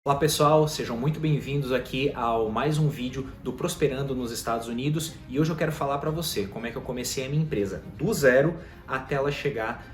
Olá pessoal, sejam muito bem-vindos aqui ao mais um vídeo do Prosperando nos Estados Unidos e hoje eu quero falar para você como é que eu comecei a minha empresa do zero até ela chegar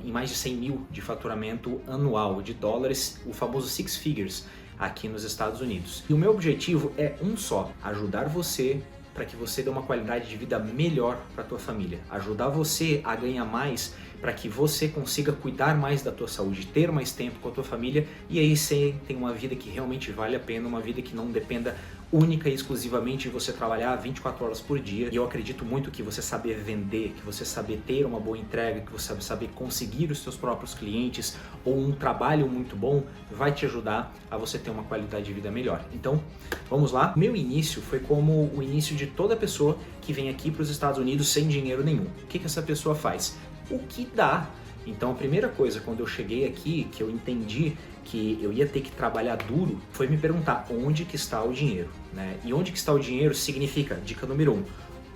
em mais de 100 mil de faturamento anual de dólares, o famoso Six Figures aqui nos Estados Unidos. E o meu objetivo é um só, ajudar você para que você dê uma qualidade de vida melhor para a tua família, ajudar você a ganhar mais para que você consiga cuidar mais da tua saúde, ter mais tempo com a tua família e aí você tem uma vida que realmente vale a pena, uma vida que não dependa única e exclusivamente de você trabalhar 24 horas por dia. E eu acredito muito que você saber vender, que você saber ter uma boa entrega, que você saber conseguir os seus próprios clientes ou um trabalho muito bom vai te ajudar a você ter uma qualidade de vida melhor. Então, vamos lá. Meu início foi como o início de toda pessoa que vem aqui para os Estados Unidos sem dinheiro nenhum. O que essa pessoa faz? O que dá. Então a primeira coisa, quando eu cheguei aqui, que eu entendi que eu ia ter que trabalhar duro, foi me perguntar onde que está o dinheiro, né? E onde que está o dinheiro significa, dica número 1,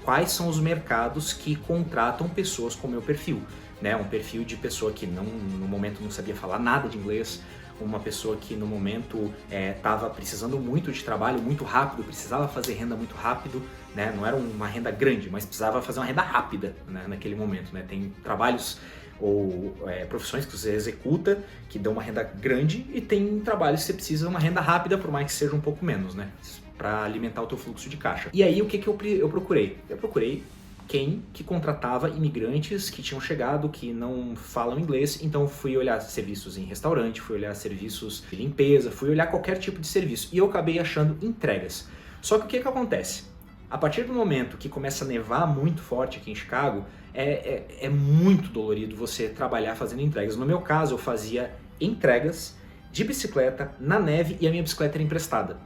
quais são os mercados que contratam pessoas com o meu perfil, né? Um perfil de pessoa que no momento não sabia falar nada de inglês, uma pessoa que no momento estava precisando muito de trabalho, muito rápido, precisava fazer renda muito rápido, né? Não era uma renda grande, mas precisava fazer uma renda rápida, né? Naquele momento, né? Tem trabalhos ou profissões que você executa que dão uma renda grande e tem trabalhos que você precisa de uma renda rápida, por mais que seja um pouco menos, né? Para alimentar o teu fluxo de caixa. E aí o que eu procurei? Eu procurei quem que contratava imigrantes que tinham chegado, que não falam inglês, então fui olhar serviços em restaurante, fui olhar serviços de limpeza, fui olhar qualquer tipo de serviço e eu acabei achando entregas. Só que o que acontece? A partir do momento que começa a nevar muito forte aqui em Chicago, é muito dolorido você trabalhar fazendo entregas. No meu caso, eu fazia entregas de bicicleta na neve e a minha bicicleta era emprestada.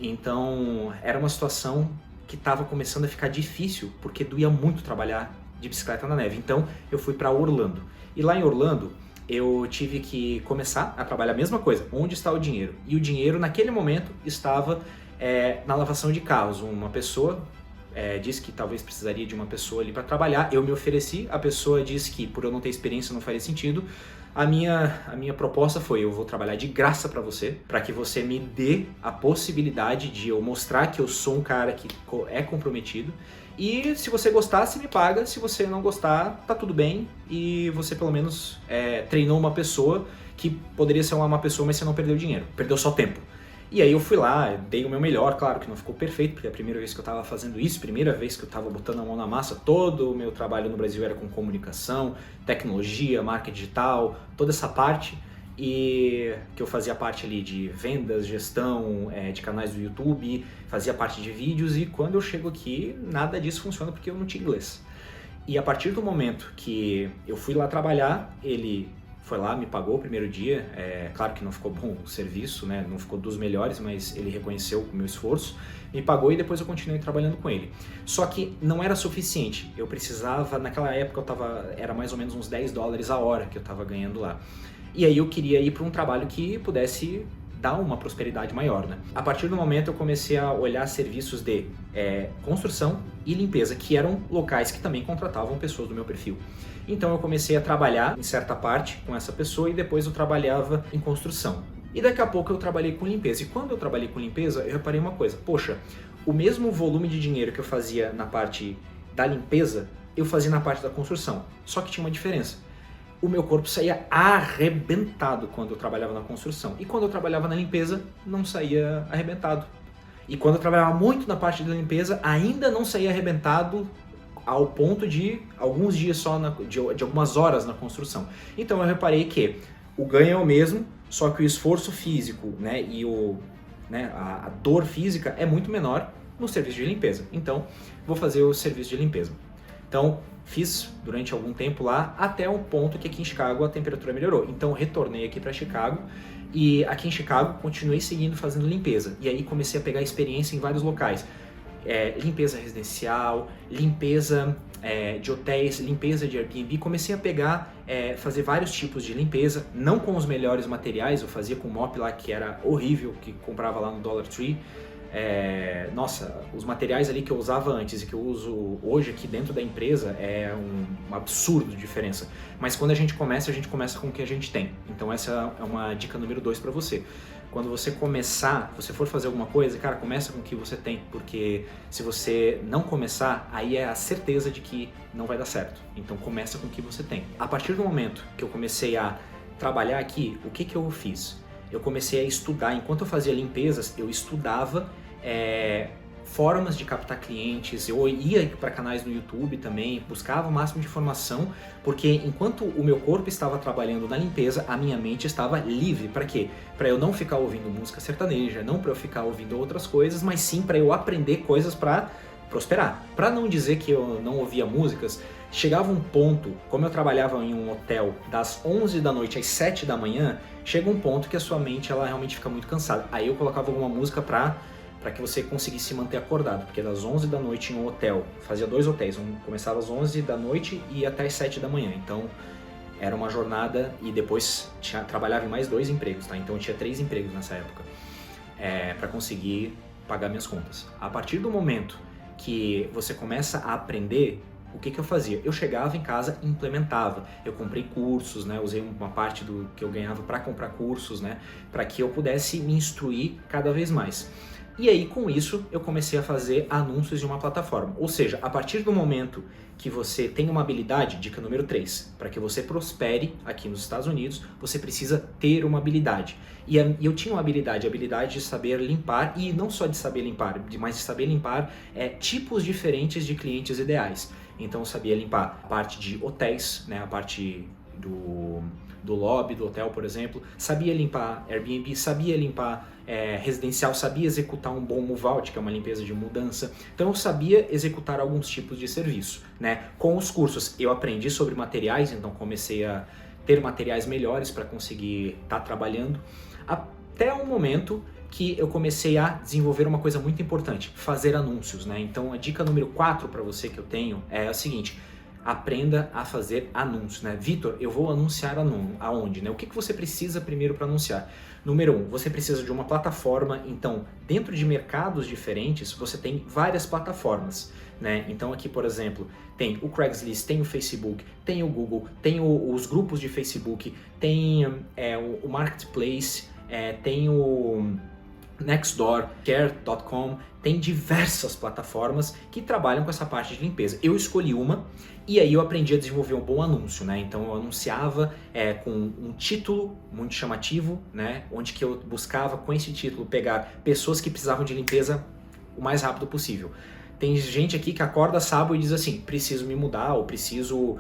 Então, era uma situação que estava começando a ficar difícil, porque doía muito trabalhar de bicicleta na neve. Então, eu fui para Orlando. E lá em Orlando, eu tive que começar a trabalhar a mesma coisa. Onde está o dinheiro? E o dinheiro, naquele momento, estava na lavação de carros. Uma pessoa disse que talvez precisaria de uma pessoa ali para trabalhar. Eu me ofereci, a pessoa disse que por eu não ter experiência não faria sentido. A minha proposta foi: eu vou trabalhar de graça para você, para que você me dê a possibilidade de eu mostrar que eu sou um cara que é comprometido. E se você gostar, você me paga. Se você não gostar, tá tudo bem. E você pelo menos treinou uma pessoa que poderia ser uma má pessoa, mas você não perdeu dinheiro, perdeu só tempo. E aí eu fui lá, dei o meu melhor, claro que não ficou perfeito, porque é a primeira vez que eu estava fazendo isso, primeira vez que eu estava botando a mão na massa. Todo o meu trabalho no Brasil era com comunicação, tecnologia, marca digital, toda essa parte, e que eu fazia parte ali de vendas, gestão de canais do YouTube, fazia parte de vídeos, e quando eu chego aqui, nada disso funciona porque eu não tinha inglês. E a partir do momento que eu fui lá trabalhar, ele foi lá, me pagou o primeiro dia. Claro que não ficou bom o serviço, né? Não ficou dos melhores, mas ele reconheceu o meu esforço, me pagou e depois eu continuei trabalhando com ele. Só que não era suficiente, eu precisava, naquela época era mais ou menos uns 10 dólares a hora que eu estava ganhando lá. E aí eu queria ir para um trabalho que pudesse dar uma prosperidade maior, né? A partir do momento eu comecei a olhar serviços de construção e limpeza, que eram locais que também contratavam pessoas do meu perfil. Então eu comecei a trabalhar em certa parte com essa pessoa e depois eu trabalhava em construção. E daqui a pouco eu trabalhei com limpeza. E quando eu trabalhei com limpeza, eu reparei uma coisa: poxa, o mesmo volume de dinheiro que eu fazia na parte da limpeza, eu fazia na parte da construção. Só que tinha uma diferença. O meu corpo saía arrebentado quando eu trabalhava na construção. E quando eu trabalhava na limpeza, não saía arrebentado. E quando eu trabalhava muito na parte da limpeza, ainda não saía arrebentado ao ponto de alguns dias só, de algumas horas na construção. Então eu reparei que o ganho é o mesmo, só que o esforço físico, né, e a dor física é muito menor no serviço de limpeza. Então vou fazer o serviço de limpeza. Então fiz durante algum tempo lá, até um ponto que aqui em Chicago a temperatura melhorou. Então retornei aqui para Chicago e aqui em Chicago continuei seguindo fazendo limpeza. E aí comecei a pegar experiência em vários locais. Limpeza residencial, limpeza de hotéis, limpeza de Airbnb. Comecei a pegar, fazer vários tipos de limpeza, não com os melhores materiais. Eu fazia com mop lá que era horrível, que comprava lá no Dollar Tree. Nossa, os materiais ali que eu usava antes e que eu uso hoje aqui dentro da empresa é um absurdo de diferença. Mas quando a gente começa com o que a gente tem. Então essa é uma dica número 2 para você. quando você começar, você for fazer alguma coisa, cara, começa com o que você tem, porque se você não começar, aí é a certeza de que não vai dar certo. Então começa com o que você tem. A partir do momento que eu comecei a trabalhar aqui, o que eu fiz? Eu comecei a estudar, enquanto eu fazia limpezas, eu estudava formas de captar clientes, eu ia para canais no YouTube também, buscava o máximo de informação, porque enquanto o meu corpo estava trabalhando na limpeza, a minha mente estava livre. Para quê? Para eu não ficar ouvindo música sertaneja, não para eu ficar ouvindo outras coisas, mas sim para eu aprender coisas para prosperar. Para não dizer que eu não ouvia músicas, chegava um ponto, como eu trabalhava em um hotel das 11 da noite às 7 da manhã, chega um ponto que a sua mente ela realmente fica muito cansada. Aí eu colocava alguma música para que você conseguisse se manter acordado, porque das 11 da noite em um hotel, fazia 2 hotéis, começava às 11 da noite e ia até às 7 da manhã, então era uma jornada e depois trabalhava em mais 2 empregos, tá? Então eu tinha 3 empregos nessa época, para conseguir pagar minhas contas. A partir do momento que você começa a aprender, o que eu fazia? Eu chegava em casa e implementava. Eu comprei cursos, né? Usei uma parte do que eu ganhava para comprar cursos, né? Para que eu pudesse me instruir cada vez mais. E aí, com isso, eu comecei a fazer anúncios de uma plataforma. Ou seja, a partir do momento que você tem uma habilidade, dica número 3, para que você prospere aqui nos Estados Unidos, você precisa ter uma habilidade. E eu tinha uma habilidade, a habilidade de saber limpar, e não só de saber limpar, mas de saber limpar tipos diferentes de clientes ideais. Então eu sabia limpar a parte de hotéis, né, a parte do lobby do hotel, por exemplo, sabia limpar Airbnb, sabia limpar residencial, sabia executar um bom move-out, que é uma limpeza de mudança. Então eu sabia executar alguns tipos de serviço, né? Com os cursos eu aprendi sobre materiais, então comecei a ter materiais melhores para conseguir estar trabalhando, até o momento que eu comecei a desenvolver uma coisa muito importante, fazer anúncios, né? Então a dica número 4 para você que eu tenho é a seguinte: aprenda a fazer anúncios, né? Vitor, eu vou anunciar aonde, né? O que você precisa primeiro para anunciar? Número 1, você precisa de uma plataforma. Então, dentro de mercados diferentes, você tem várias plataformas, né? Então aqui, por exemplo, tem o Craigslist, tem o Facebook, tem o Google, tem os grupos de Facebook, tem o Marketplace, tem o Nextdoor, Care.com, tem diversas plataformas que trabalham com essa parte de limpeza. Eu escolhi uma e aí eu aprendi a desenvolver um bom anúncio, né? Então eu anunciava com um título muito chamativo, né? Onde que eu buscava com esse título pegar pessoas que precisavam de limpeza o mais rápido possível. Tem gente aqui que acorda sábado e diz assim: preciso me mudar ou preciso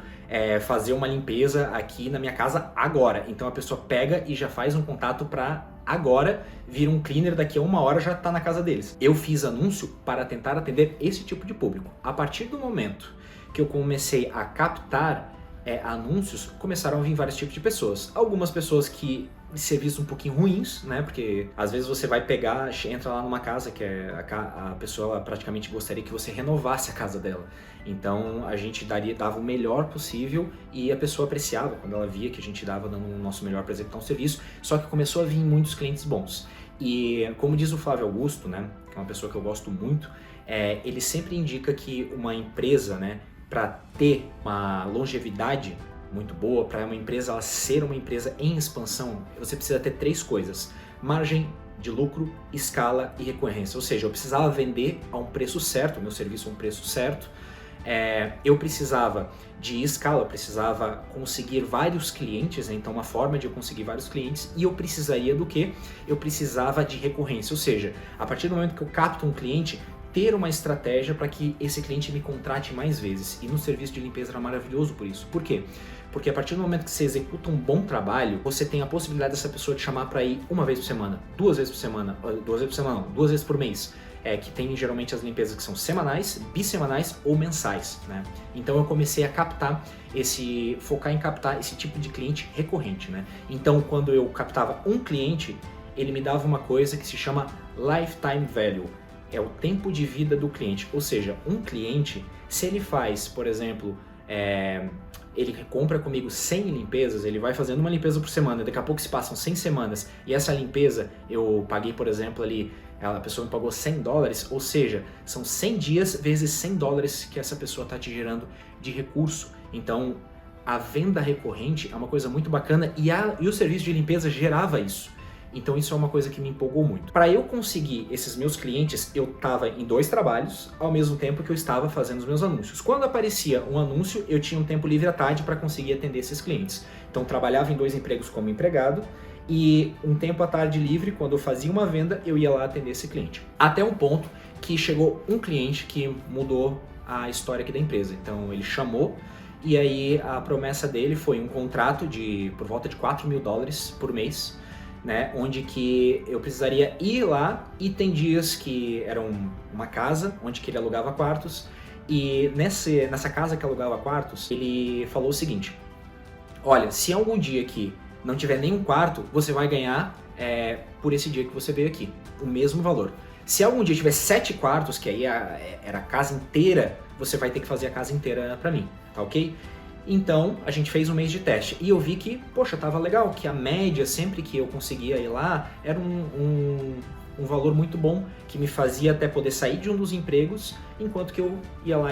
fazer uma limpeza aqui na minha casa agora. Então a pessoa pega e já faz um contato para agora, vira um cleaner, daqui a 1 hora já está na casa deles. Eu fiz anúncio para tentar atender esse tipo de público. A partir do momento que eu comecei a captar anúncios, começaram a vir vários tipos de pessoas. Algumas pessoas que de serviços um pouquinho ruins, né? Porque às vezes você vai pegar, entra lá numa casa que a pessoa praticamente gostaria que você renovasse a casa dela. Então a gente dava o melhor possível e a pessoa apreciava quando ela via que a gente dava dando o nosso melhor para executar um serviço. Só que começou a vir muitos clientes bons. E como diz o Flávio Augusto, né? Que é uma pessoa que eu gosto muito, ele sempre indica que uma empresa, né? Para ter uma longevidade muito boa, para uma empresa ela ser uma empresa em expansão, você precisa ter 3 coisas: margem de lucro, escala e recorrência. Ou seja, eu precisava vender a um preço certo, o meu serviço a um preço certo, eu precisava de escala, eu precisava conseguir vários clientes, né? Então uma forma de eu conseguir vários clientes, e eu precisaria do quê? Eu precisava de recorrência, ou seja, a partir do momento que eu capto um cliente, ter uma estratégia para que esse cliente me contrate mais vezes. E no serviço de limpeza era maravilhoso por isso. Por quê? Porque a partir do momento que você executa um bom trabalho, você tem a possibilidade dessa pessoa te chamar para ir 1 vez por semana, 2 vezes por semana, 2 vezes por semana não, 2 vezes por mês. Que tem geralmente as limpezas que são semanais, bissemanais ou mensais, né? Então eu comecei a focar em captar esse tipo de cliente recorrente, né? Então quando eu captava um cliente, ele me dava uma coisa que se chama Lifetime Value. É o tempo de vida do cliente, ou seja, um cliente, se ele faz, por exemplo, ele compra comigo 100 limpezas, ele vai fazendo uma limpeza por semana, daqui a pouco se passam 100 semanas, e essa limpeza eu paguei, por exemplo, ali, a pessoa me pagou $100, ou seja, são 100 dias vezes $100 que essa pessoa está te gerando de recurso. Então, a venda recorrente é uma coisa muito bacana, e o serviço de limpeza gerava isso. Então isso é uma coisa que me empolgou muito. Para eu conseguir esses meus clientes, eu estava em 2 trabalhos, ao mesmo tempo que eu estava fazendo os meus anúncios. Quando aparecia um anúncio, eu tinha um tempo livre à tarde para conseguir atender esses clientes. Então trabalhava em 2 empregos como empregado, e um tempo à tarde livre, quando eu fazia uma venda, eu ia lá atender esse cliente. Até um ponto que chegou um cliente que mudou a história aqui da empresa. Então ele chamou, e aí a promessa dele foi um contrato de por volta de $4.000 por mês, né, onde que eu precisaria ir lá, e tem dias que era uma casa onde que ele alugava quartos, e nessa casa que alugava quartos, ele falou o seguinte: olha, se algum dia que não tiver nenhum quarto, você vai ganhar por esse dia que você veio aqui, o mesmo valor. Se algum dia tiver 7 quartos, que aí era a casa inteira, você vai ter que fazer a casa inteira pra mim, tá ok? Então, a gente fez um mês de teste, e eu vi que, poxa, tava legal, que a média, sempre que eu conseguia ir lá, era um valor muito bom, que me fazia até poder sair de um dos empregos, enquanto que eu ia lá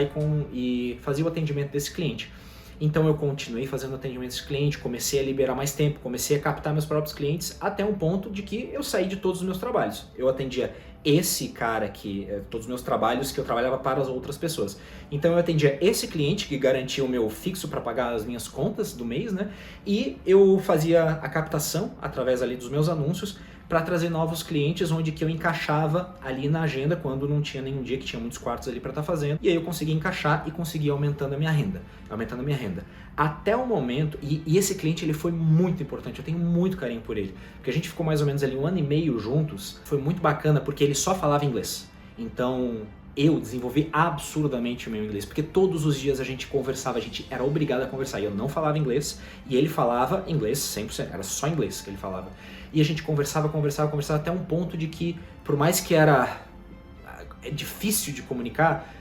e fazia o atendimento desse cliente. Então eu continuei fazendo atendimento desse cliente, comecei a liberar mais tempo, comecei a captar meus próprios clientes, até um ponto de que eu saí de todos os meus trabalhos. Eu atendia esse cara aqui, todos os meus trabalhos que eu trabalhava para as outras pessoas. Então eu atendia esse cliente que garantia o meu fixo para pagar as minhas contas do mês, né? E eu fazia a captação através ali dos meus anúncios para trazer novos clientes, onde que eu encaixava ali na agenda quando não tinha nenhum dia que tinha muitos quartos ali para estar fazendo. E aí eu conseguia encaixar e conseguia aumentando a minha renda. Até o momento, e esse cliente ele foi muito importante, eu tenho muito carinho por ele, porque a gente ficou mais ou menos ali 1 ano e meio juntos, foi muito bacana porque ele só falava inglês. Então eu desenvolvi absurdamente o meu inglês, porque todos os dias a gente conversava, a gente era obrigado a conversar, e eu não falava inglês, e ele falava inglês 100%, era só inglês que ele falava. E a gente conversava até um ponto de que, por mais que era difícil de comunicar,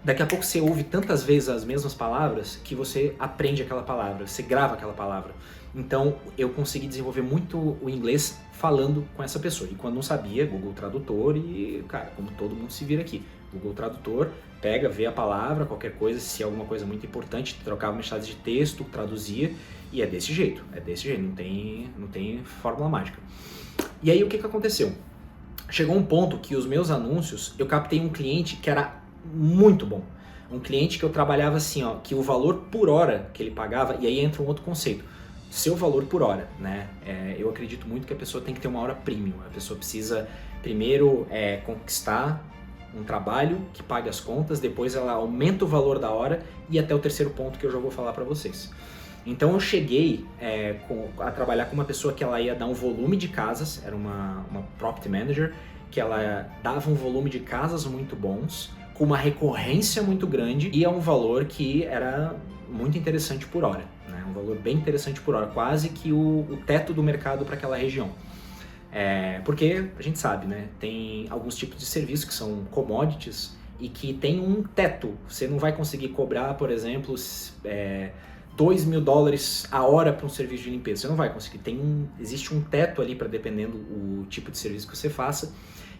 daqui a pouco você ouve tantas vezes as mesmas palavras que você aprende aquela palavra, você grava aquela palavra. Então eu consegui desenvolver muito o inglês falando com essa pessoa. E quando não sabia, Google Tradutor e, cara, como todo mundo se vira aqui. Google Tradutor, pega, vê a palavra, qualquer coisa, se é alguma coisa muito importante, trocava mensagens de texto, traduzia, e é desse jeito, não tem fórmula mágica. E aí o que aconteceu? Chegou um ponto que os meus anúncios, eu captei um cliente que era muito bom. Um cliente que eu trabalhava assim, ó, que o valor por hora que ele pagava, e aí entra um outro conceito, seu valor por hora, né? Eu acredito muito que a pessoa tem que ter uma hora premium, a pessoa precisa primeiro conquistar um trabalho que pague as contas, depois ela aumenta o valor da hora, e até o terceiro ponto que eu já vou falar para vocês. Então eu cheguei a trabalhar com uma pessoa que ela ia dar um volume de casas, era uma property manager, que ela dava um volume de casas muito bons, com uma recorrência muito grande, e é um valor que era muito interessante por hora, né? Um valor bem interessante por hora, quase que o teto do mercado para aquela região. Porque a gente sabe, né? Tem alguns tipos de serviços que são commodities e que tem um teto. Você não vai conseguir cobrar, por exemplo, $2.000 a hora para um serviço de limpeza. Você não vai conseguir. Existe um teto ali para dependendo o tipo de serviço que você faça,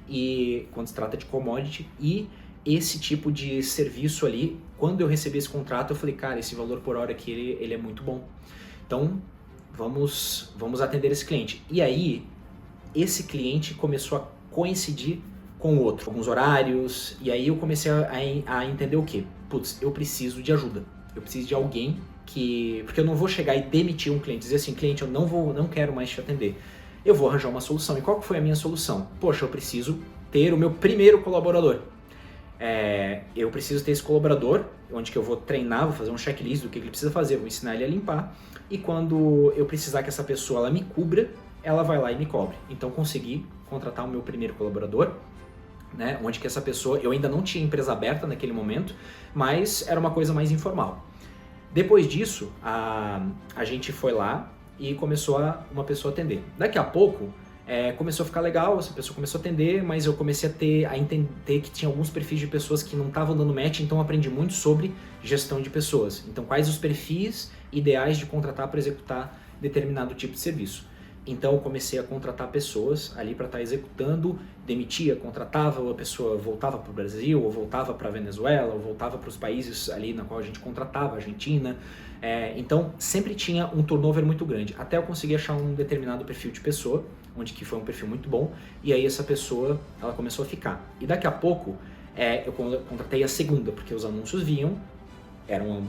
e quando se trata de commodity, e esse tipo de serviço ali, quando eu recebi esse contrato, eu falei, cara, esse valor por hora aqui, ele é muito bom. Então, vamos atender esse cliente. E aí, esse cliente começou a coincidir com o outro, alguns horários, e aí eu comecei a entender o quê? Putz, eu preciso de ajuda. Eu preciso de alguém porque eu não vou chegar e demitir um cliente, dizer assim, cliente, eu não quero mais te atender. Eu vou arranjar uma solução. E qual que foi a minha solução? Poxa, eu preciso ter o meu primeiro colaborador. Eu preciso ter esse colaborador, onde que eu vou treinar, vou fazer um checklist do que ele precisa fazer, vou ensinar ele a limpar, e quando eu precisar que essa pessoa ela me cubra, ela vai lá e me cobre. Então consegui contratar o meu primeiro colaborador, né, onde que essa pessoa, eu ainda não tinha empresa aberta naquele momento, mas era uma coisa mais informal. Depois disso, a gente foi lá e começou uma pessoa a atender. Daqui a pouco, começou a ficar legal, essa pessoa começou a atender, mas eu comecei a entender que tinha alguns perfis de pessoas que não estavam dando match, então eu aprendi muito sobre gestão de pessoas. Então, quais os perfis ideais de contratar para executar determinado tipo de serviço. Então, eu comecei a contratar pessoas ali para estar executando, demitia, contratava, ou a pessoa voltava para o Brasil, ou voltava para a Venezuela, ou voltava para os países ali na qual a gente contratava, Argentina. Então, sempre tinha um turnover muito grande, até eu conseguir achar um determinado perfil de pessoa, onde que foi um perfil muito bom, e aí essa pessoa, ela começou a ficar. E daqui a pouco, eu contratei a segunda, porque os anúncios vinham,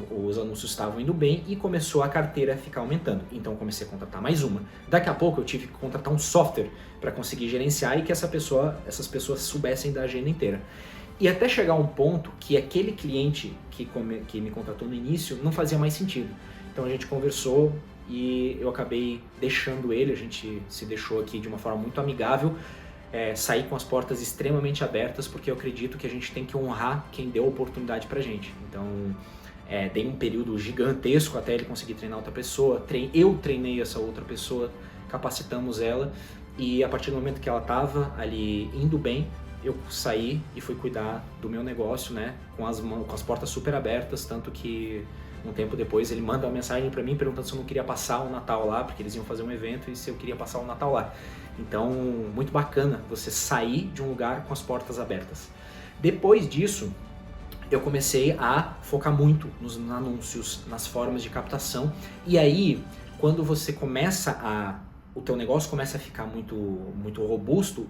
os anúncios estavam indo bem e começou a carteira a ficar aumentando. Então comecei a contratar mais uma. Daqui a pouco eu tive que contratar um software para conseguir gerenciar e que essas pessoas soubessem da agenda inteira. E até chegar a um ponto que aquele cliente que me contratou no início não fazia mais sentido. Então a gente conversou e eu acabei deixando ele, a gente se deixou aqui de uma forma muito amigável, sair com as portas extremamente abertas, porque eu acredito que a gente tem que honrar quem deu a oportunidade pra gente. Então, dei um período gigantesco até ele conseguir treinar outra pessoa, eu treinei essa outra pessoa, capacitamos ela, e a partir do momento que ela estava ali indo bem, eu saí e fui cuidar do meu negócio, né, com as portas super abertas, tanto que um tempo depois ele manda uma mensagem para mim perguntando se eu não queria passar o Natal lá, porque eles iam fazer um evento e se eu queria passar o Natal lá. Então, muito bacana você sair de um lugar com as portas abertas. Depois disso, eu comecei a focar muito nos anúncios, nas formas de captação, e aí, quando você o teu negócio começa a ficar muito, muito robusto,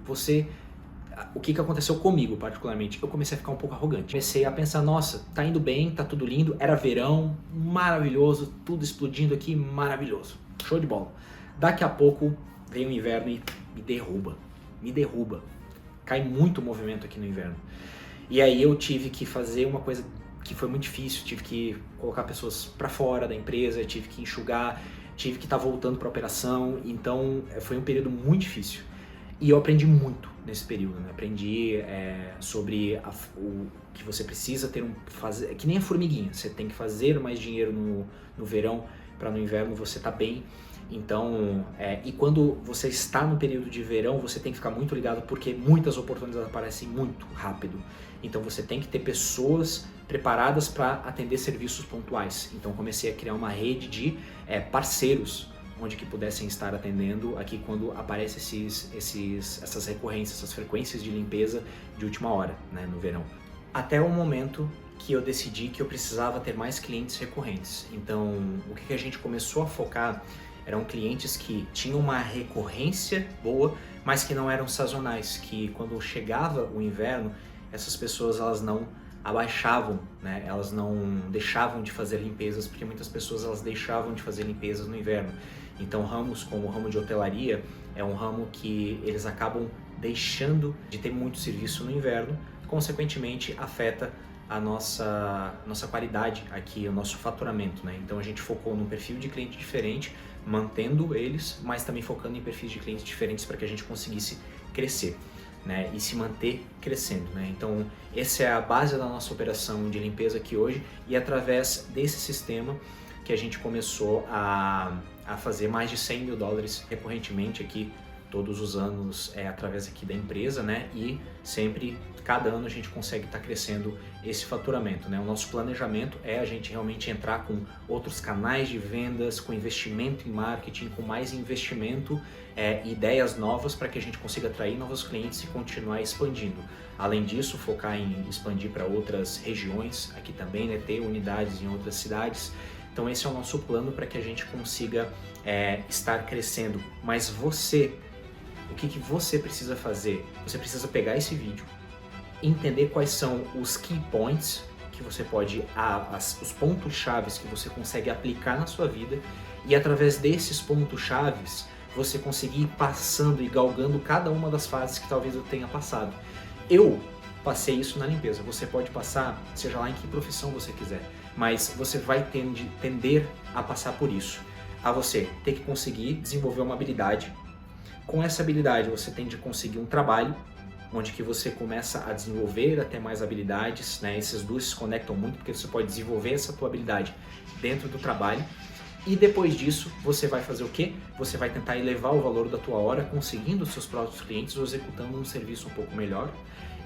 o que aconteceu comigo, particularmente? Eu comecei a ficar um pouco arrogante. Comecei a pensar, nossa, tá indo bem, tá tudo lindo, era verão, maravilhoso, tudo explodindo aqui, maravilhoso, show de bola. Daqui a pouco vem o inverno e me derruba. Cai muito movimento aqui no inverno. E aí eu tive que fazer uma coisa que foi muito difícil, tive que colocar pessoas para fora da empresa, tive que enxugar, tive que estar voltando para a operação, então foi um período muito difícil. E eu aprendi muito nesse período, né? Aprendi sobre o que você precisa fazer, que nem a formiguinha, você tem que fazer mais dinheiro no verão para no inverno você estar bem. Então, e quando você está no período de verão, você tem que ficar muito ligado porque muitas oportunidades aparecem muito rápido. Então você tem que ter pessoas preparadas para atender serviços pontuais. Então comecei a criar uma rede de parceiros onde que pudessem estar atendendo aqui quando aparecem essas recorrências, essas frequências de limpeza de última hora, né, no verão. Até o momento que eu decidi que eu precisava ter mais clientes recorrentes. Então, o que a gente começou a focar eram clientes que tinham uma recorrência boa, mas que não eram sazonais, que quando chegava o inverno, essas pessoas elas não abaixavam, né? Elas não deixavam de fazer limpezas, porque muitas pessoas elas deixavam de fazer limpezas no inverno. Então ramos como o ramo de hotelaria é um ramo que eles acabam deixando de ter muito serviço no inverno, consequentemente afeta a nossa qualidade aqui, o nosso faturamento, né? Então a gente focou num perfil de cliente diferente, mantendo eles, mas também focando em perfis de clientes diferentes para que a gente conseguisse crescer, né? E se manter crescendo, né? Então essa é a base da nossa operação de limpeza aqui hoje, e através desse sistema que a gente começou a fazer mais de $100 mil recorrentemente aqui todos os anos através aqui da empresa, né? E sempre, cada ano a gente consegue estar crescendo esse faturamento, né? O nosso planejamento é a gente realmente entrar com outros canais de vendas, com investimento em marketing, com mais investimento, ideias novas para que a gente consiga atrair novos clientes e continuar expandindo. Além disso, focar em expandir para outras regiões aqui também, né? Ter unidades em outras cidades. Então esse é o nosso plano para que a gente consiga estar crescendo. Mas o que você precisa fazer? Você precisa pegar esse vídeo, entender quais são os key points que você pode, os pontos chaves que você consegue aplicar na sua vida, e através desses pontos chaves você conseguir ir passando e galgando cada uma das fases que talvez eu tenha passado. Eu passei isso na limpeza, você pode passar, seja lá em que profissão você quiser, mas você vai tender a passar por isso, a você ter que conseguir desenvolver uma habilidade. Com essa habilidade você tende a conseguir um trabalho, onde que você começa a desenvolver até mais habilidades, né? Esses dois se conectam muito porque você pode desenvolver essa tua habilidade dentro do trabalho, e depois disso você vai fazer o quê? Você vai tentar elevar o valor da tua hora, conseguindo os seus próprios clientes ou executando um serviço um pouco melhor.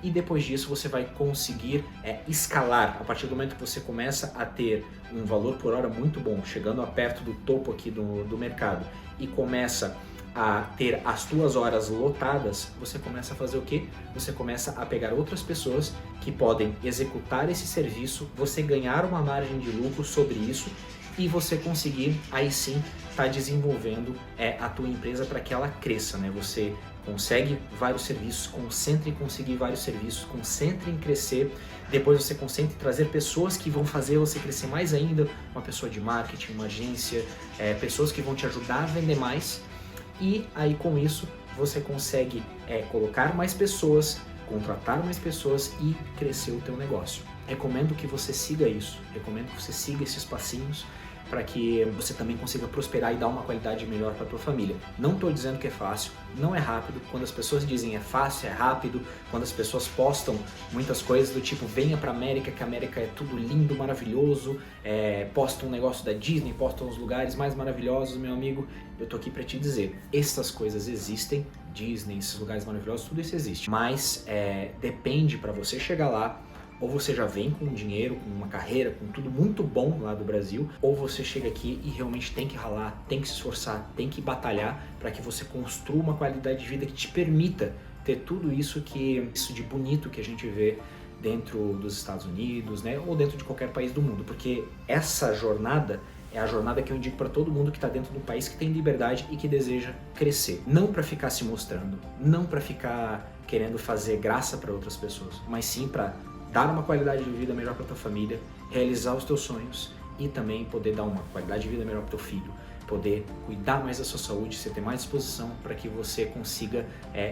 E depois disso você vai conseguir escalar. A partir do momento que você começa a ter um valor por hora muito bom, chegando a perto do topo aqui do mercado, e começa a ter as tuas horas lotadas, você começa a fazer o quê? Você começa a pegar outras pessoas que podem executar esse serviço, você ganhar uma margem de lucro sobre isso, e você conseguir aí sim estar desenvolvendo a tua empresa para que ela cresça, né? Você consegue vários serviços, concentre em conseguir vários serviços, concentre em crescer, depois você concentre em trazer pessoas que vão fazer você crescer mais ainda, uma pessoa de marketing, uma agência, pessoas que vão te ajudar a vender mais, e aí com isso você consegue colocar mais pessoas, contratar mais pessoas e crescer o teu negócio. Recomendo que você siga isso, recomendo que você siga esses passinhos para que você também consiga prosperar e dar uma qualidade melhor para a tua família. Não estou dizendo que é fácil, não é rápido. Quando as pessoas dizem é fácil, é rápido, quando as pessoas postam muitas coisas do tipo venha para a América, que a América é tudo lindo, maravilhoso, postam um negócio da Disney, postam os lugares mais maravilhosos, meu amigo, eu tô aqui para te dizer, essas coisas existem, Disney, esses lugares maravilhosos, tudo isso existe, mas depende para você chegar lá. Ou você já vem com dinheiro, com uma carreira, com tudo muito bom lá do Brasil, ou você chega aqui e realmente tem que ralar, tem que se esforçar, tem que batalhar para que você construa uma qualidade de vida que te permita ter tudo isso de bonito que a gente vê dentro dos Estados Unidos, né, ou dentro de qualquer país do mundo, porque essa jornada é a jornada que eu indico para todo mundo que está dentro de um país que tem liberdade e que deseja crescer. Não para ficar se mostrando, não para ficar querendo fazer graça para outras pessoas, mas sim para dar uma qualidade de vida melhor para tua família, realizar os teus sonhos e também poder dar uma qualidade de vida melhor para teu filho, poder cuidar mais da sua saúde, você ter mais disposição para que você consiga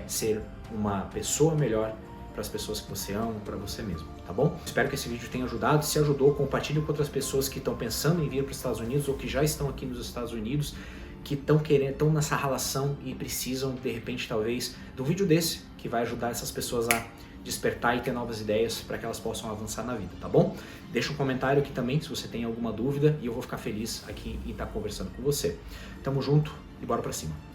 ser uma pessoa melhor para as pessoas que você ama, para você mesmo, tá bom? Espero que esse vídeo tenha ajudado. Se ajudou, compartilhe com outras pessoas que estão pensando em vir para os Estados Unidos ou que já estão aqui nos Estados Unidos, que estão nessa relação e precisam, de repente, talvez, de um vídeo desse que vai ajudar essas pessoas a despertar e ter novas ideias para que elas possam avançar na vida, tá bom? Deixa um comentário aqui também se você tem alguma dúvida e eu vou ficar feliz aqui em estar conversando com você. Tamo junto e bora pra cima!